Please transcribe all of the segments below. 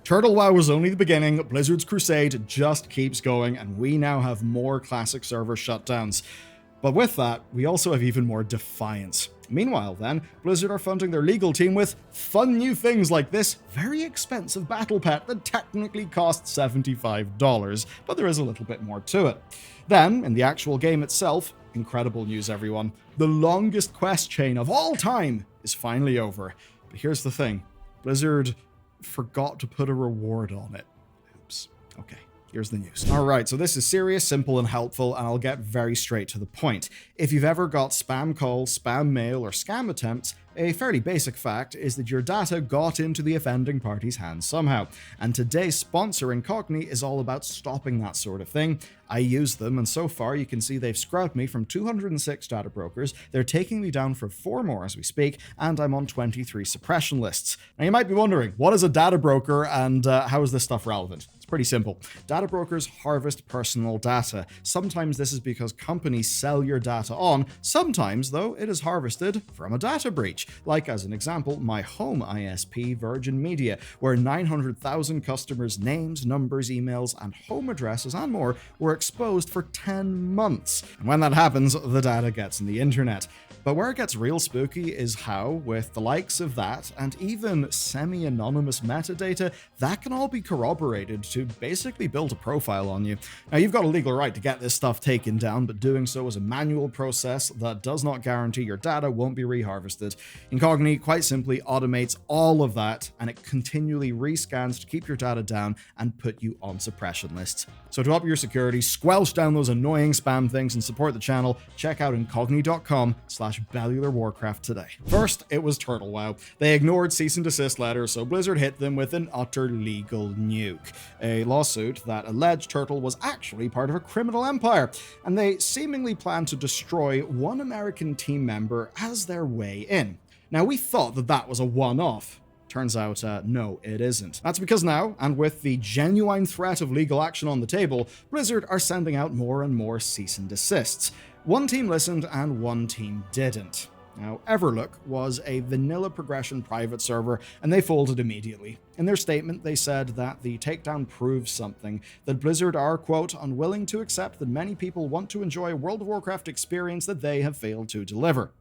Turtle WoW was only the beginning. Blizzard's crusade just keeps going, and we now have more classic server shutdowns. But with that, we also have even more defiance. Meanwhile then, Blizzard are funding their legal team with fun new things like this very expensive battle pet that technically costs $75, but there is a little bit more to it. Then, in the actual game itself, incredible news everyone, the longest quest chain of all time is finally over. But here's the thing, Blizzard forgot to put a reward on it. Oops. Okay. Here's the news. Alright, so this is serious, simple, and helpful, and I'll get very straight to the point. If you've ever got spam calls, spam mail, or scam attempts, a fairly basic fact is that your data got into the offending party's hands somehow. And today's sponsor, Incogni, is all about stopping that sort of thing. I use them, and so far you can see they've scrubbed me from 206 data brokers, they're taking me down for 4 more as we speak, and I'm on 23 suppression lists. Now you might be wondering, what is a data broker and how is this stuff relevant? It's pretty simple. Data brokers harvest personal data. Sometimes this is because companies sell your data on, sometimes though it is harvested from a data breach. Like as an example, my home ISP, Virgin Media, where 900,000 customers' names, numbers, emails, and home addresses and more were exposed for 10 months. And when that happens, the data gets in the internet. But where it gets real spooky is how, with the likes of that, and even semi-anonymous metadata, that can all be corroborated to basically build a profile on you. Now, you've got a legal right to get this stuff taken down, but doing so is a manual process that does not guarantee your data won't be reharvested. Incogni quite simply automates all of that, and it continually rescans to keep your data down and put you on suppression lists. So to up your security, squelch down those annoying spam things and support the channel, check out incogni.com/Bellular Warcraft today. First, it was Turtle WoW. They ignored cease and desist letters, so Blizzard hit them with an utter legal nuke. A lawsuit that alleged Turtle was actually part of a criminal empire, and they seemingly planned to destroy one American team member as their way in. Now, we thought that that was a one-off. Turns out, no, it isn't. That's because now, and with the genuine threat of legal action on the table, Blizzard are sending out more and more cease and desists. One team listened and one team didn't. Now, Everlook was a vanilla progression private server, and they folded immediately. In their statement, they said that the takedown proves something, that Blizzard are, quote, unwilling to accept that many people want to enjoy a World of Warcraft experience that they have failed to deliver.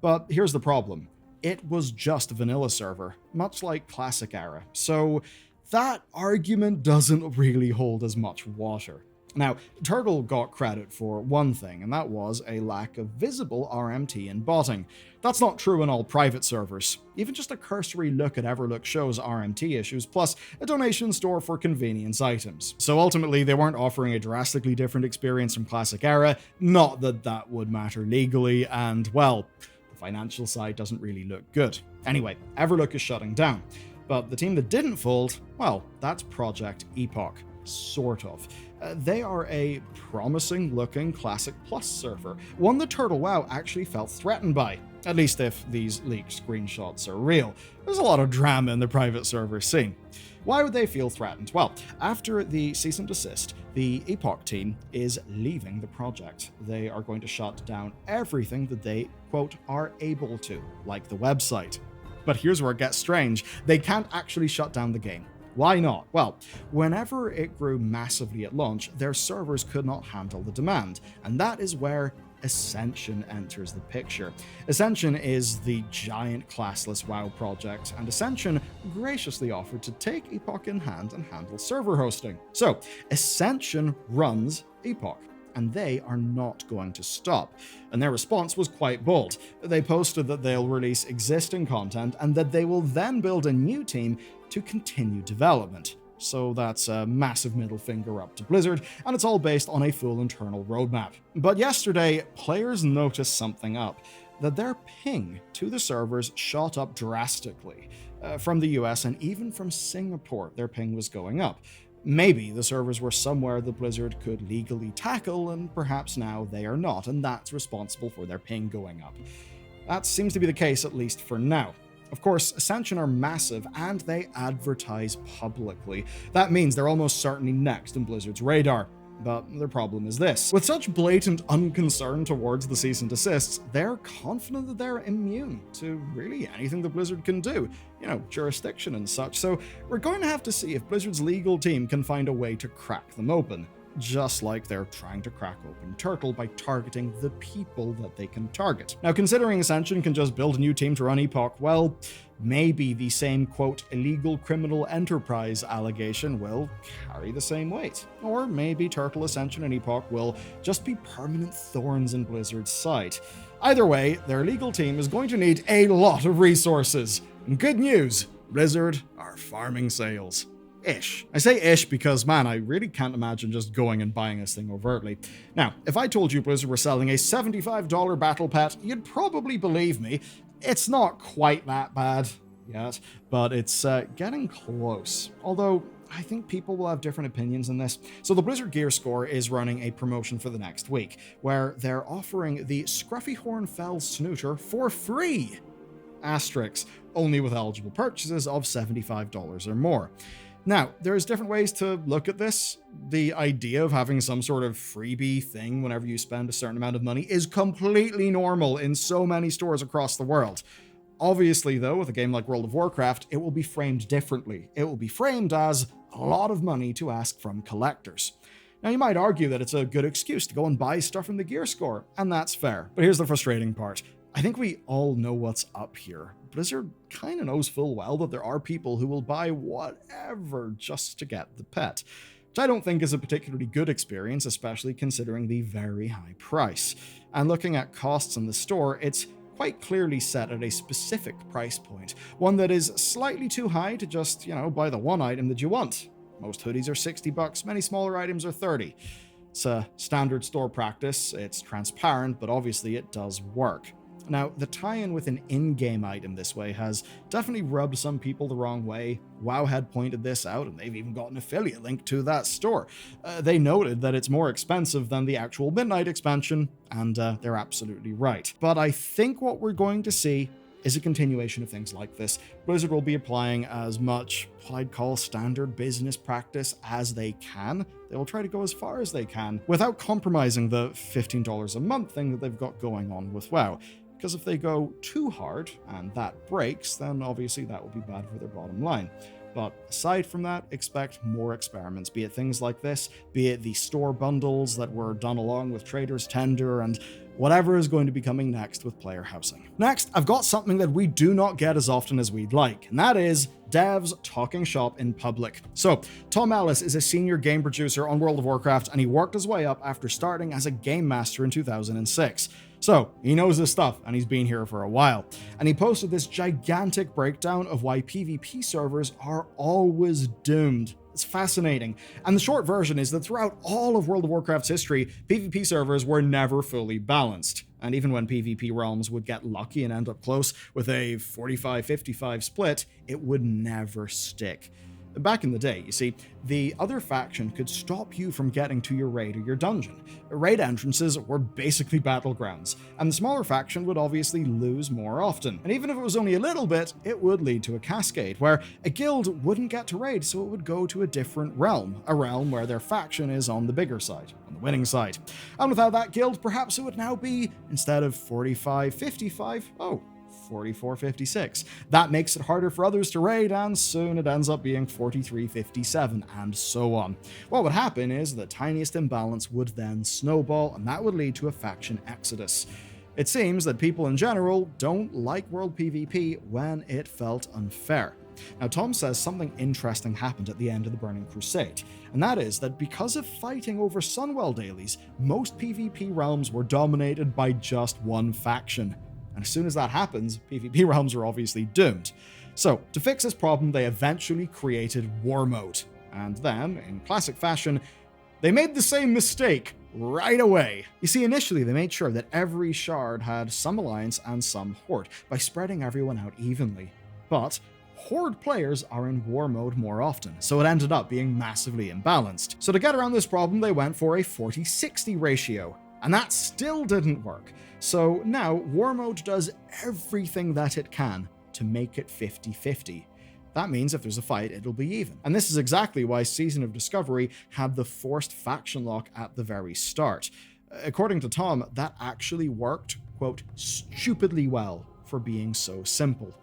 But here's the problem. It was just a vanilla server, much like Classic Era, so that argument doesn't really hold as much water. Now, Turtle got credit for one thing, and that was a lack of visible RMT and botting. That's not true in all private servers. Even just a cursory look at Everlook shows RMT issues, plus a donation store for convenience items. So ultimately, they weren't offering a drastically different experience from Classic Era, not that that would matter legally, and well, the financial side doesn't really look good. Anyway, Everlook is shutting down. But the team that didn't fold, well, that's Project Epoch. Sort of. They are a promising-looking Classic Plus server, one that Turtle WoW actually felt threatened by, at least if these leaked screenshots are real. There's a lot of drama in the private server scene. Why would they feel threatened? Well, after the cease and desist, the Epoch team is leaving the project. They are going to shut down everything that they, quote, are able to, like the website. But here's where it gets strange. They can't actually shut down the game. Why not? Well, whenever it grew massively at launch, their servers could not handle the demand, and that is where Ascension enters the picture. Ascension is the giant classless WoW project, and Ascension graciously offered to take Epoch in hand and handle server hosting. So, Ascension runs Epoch, and they are not going to stop. And their response was quite bold. They posted that they'll release existing content and that they will then build a new team to continue development. So that's a massive middle finger up to Blizzard, and it's all based on a full internal roadmap. But yesterday, players noticed something up, that their ping to the servers shot up drastically. From the US and even from Singapore, their ping was going up. Maybe the servers were somewhere that Blizzard could legally tackle, and perhaps now they are not, and that's responsible for their ping going up. That seems to be the case, at least for now. Of course, Ascension are massive, and they advertise publicly. That means they're almost certainly next in Blizzard's radar. But their problem is this. With such blatant unconcern towards the cease and desists, they're confident that they're immune to really anything that Blizzard can do. You know, jurisdiction and such. So we're going to have to see if Blizzard's legal team can find a way to crack them open. Just like they're trying to crack open Turtle by targeting the people that they can target. Now, considering Ascension can just build a new team to run Epoch, well, maybe the same, quote, illegal criminal enterprise allegation will carry the same weight. Or maybe Turtle, Ascension, and Epoch will just be permanent thorns in Blizzard's side. Either way, their legal team is going to need a lot of resources. And good news, Blizzard are farming sales. Ish. I say ish because, man, I really can't imagine just going and buying this thing overtly. Now, if I told you Blizzard were selling a $75 battle pet, you'd probably believe me. It's not quite that bad yet, but it's getting close. Although, I think people will have different opinions on this. So the Blizzard Gear Score is running a promotion for the next week, where they're offering the Scruffy Hornfell Snooter for free. Asterisks, only with eligible purchases of $75 or more. Now, there's different ways to look at this. The idea of having some sort of freebie thing whenever you spend a certain amount of money is completely normal in so many stores across the world. Obviously, though, with a game like World of Warcraft, it will be framed differently. It will be framed as a lot of money to ask from collectors. Now, you might argue that it's a good excuse to go and buy stuff from the Gear Score, and that's fair. But here's the frustrating part. I think we all know what's up here. Blizzard kind of knows full well that there are people who will buy whatever just to get the pet, which I don't think is a particularly good experience, especially considering the very high price. And looking at costs in the store, it's quite clearly set at a specific price point, one that is slightly too high to just, buy the one item that you want. Most hoodies are $60, many smaller items are $30. It's a standard store practice, it's transparent, but obviously it does work. Now, the tie-in with an in-game item this way has definitely rubbed some people the wrong way. WoW had pointed this out, and they've even got an affiliate link to that store. They noted that it's more expensive than the actual Midnight expansion, and they're absolutely right. But I think what we're going to see is a continuation of things like this. Blizzard will be applying as much what I'd call standard business practice as they can. They will try to go as far as they can without compromising the $15 a month thing that they've got going on with WoW. Because if they go too hard and that breaks, then obviously that will be bad for their bottom line. But aside from that, expect more experiments, be it things like this, be it the store bundles that were done along with Trader's Tender, and whatever is going to be coming next with player housing. Next, I've got something that we do not get as often as we'd like, and that is devs talking shop in public. So, Tom Ellis is a senior game producer on World of Warcraft, and he worked his way up after starting as a game master in 2006. So, he knows his stuff, and he's been here for a while. And he posted this gigantic breakdown of why PvP servers are always doomed. It's fascinating. And the short version is that throughout all of World of Warcraft's history, PvP servers were never fully balanced. And even when PvP realms would get lucky and end up close with a 45-55 split, it would never stick. Back in the day, you see, the other faction could stop you from getting to your raid or your dungeon. Raid entrances were basically battlegrounds, and the smaller faction would obviously lose more often. And even if it was only a little bit, it would lead to a cascade, where a guild wouldn't get to raid, so it would go to a different realm, a realm where their faction is on the bigger side, on the winning side. And without that guild, perhaps it would now be, instead of 45-55, 44-56. That makes it harder for others to raid, and soon it ends up being 43-57, and so on. What would happen is the tiniest imbalance would then snowball, and that would lead to a faction exodus. It seems that people in general don't like World PvP when it felt unfair. Now, Tom says something interesting happened at the end of the Burning Crusade, and that is that because of fighting over Sunwell dailies, most PvP realms were dominated by just one faction. And as soon as that happens, PvP realms are obviously doomed. So, to fix this problem, they eventually created War Mode. And then, in classic fashion, they made the same mistake right away. You see, initially they made sure that every shard had some alliance and some horde, by spreading everyone out evenly. But horde players are in war mode more often, so it ended up being massively imbalanced. So to get around this problem, they went for a 40-60 ratio. And that still didn't work. So now War Mode does everything that it can to make it 50-50. That means if there's a fight, it'll be even. And this is exactly why Season of Discovery had the forced faction lock at the very start. According to Tom, that actually worked, quote, stupidly well for being so simple.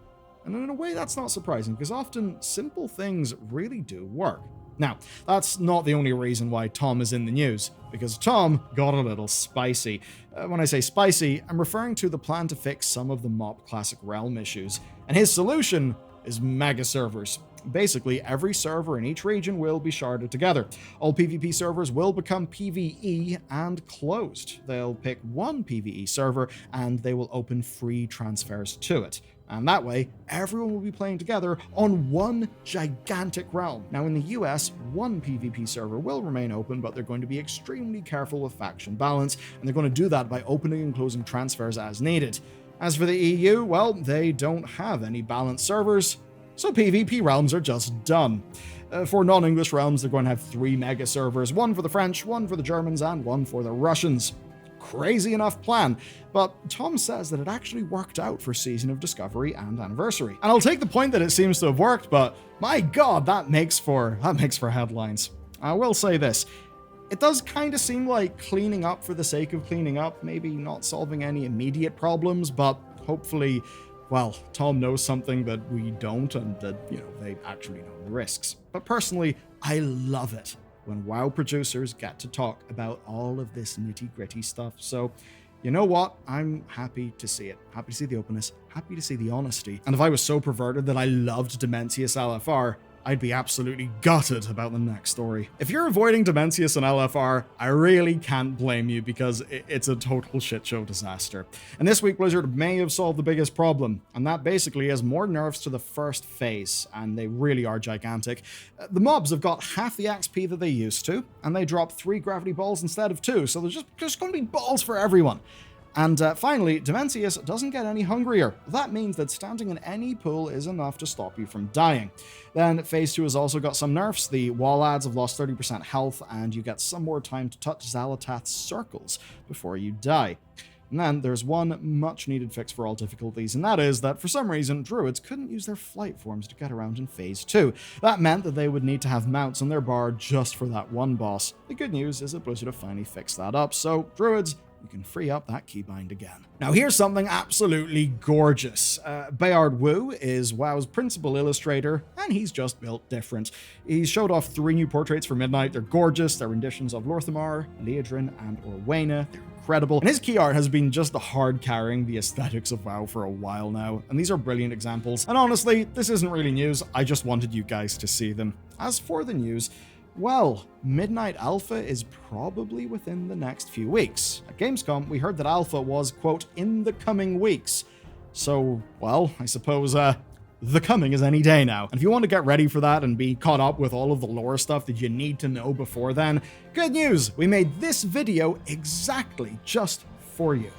And in a way, that's not surprising, because often simple things really do work. Now, that's not the only reason why Tom is in the news, because Tom got a little spicy. When I say spicy, I'm referring to the plan to fix some of the MoP Classic Realm issues. And his solution is megaservers. Basically, every server in each region will be sharded together. All PvP servers will become PvE and closed. They'll pick one PvE server and they will open free transfers to it. And that way, everyone will be playing together on one gigantic realm. Now in the US, one PvP server will remain open, but they're going to be extremely careful with faction balance, and they're going to do that by opening and closing transfers as needed. As for the EU, well, they don't have any balanced servers, so PvP realms are just done. For non-English realms, they're going to have 3 mega servers, one for the French, one for the Germans, and one for the Russians. Crazy enough plan, but Tom says that it actually worked out for Season of Discovery and Anniversary. And I'll take the point that it seems to have worked, but my god, that makes for headlines. I will say this. It does kind of seem like cleaning up for the sake of cleaning up, maybe not solving any immediate problems, but hopefully, well, Tom knows something that we don't, and that, they actually know the risks. But personally, I love it when WoW producers get to talk about all of this nitty-gritty stuff. So, you know what? I'm happy to see it. Happy to see the openness, happy to see the honesty. And if I was so perverted that I loved Dimensius LFR, I'd be absolutely gutted about the next story. If you're avoiding Dimensius and LFR, I really can't blame you, because it's a total shit show disaster. And this week, Blizzard may have solved the biggest problem, and that basically is more nerfs to the first phase, and they really are gigantic. The mobs have got half the XP that they used to, and they drop 3 gravity balls instead of 2, so there's just going to be balls for everyone. And finally, Dimensius doesn't get any hungrier. That means that standing in any pool is enough to stop you from dying. Then Phase 2 has also got some nerfs. The wall ads have lost 30% health, and you get some more time to touch Xal'atath's circles before you die. And then there's one much needed fix for all difficulties, and that is that for some reason, druids couldn't use their flight forms to get around in Phase 2. That meant that they would need to have mounts on their bar just for that one boss. The good news is that Blizzard have finally fixed that up, so druids, you can free up that keybind again. Now here's something absolutely gorgeous. Bayard is WoW's principal illustrator, and he's just built different. He's showed off 3 new portraits for Midnight. They're gorgeous. They're renditions of Lorthamar, Leodrin, and Orwena. They're incredible. And his key art has been just the hard carrying the aesthetics of WoW for a while now, and these are brilliant examples. And honestly, this isn't really news. I just wanted you guys to see them. As for the news, well, Midnight Alpha is probably within the next few weeks. At Gamescom, we heard that Alpha was, quote, in the coming weeks. So, well, I suppose, the coming is any day now. And if you want to get ready for that and be caught up with all of the lore stuff that you need to know before then, good news! We made this video exactly just for you.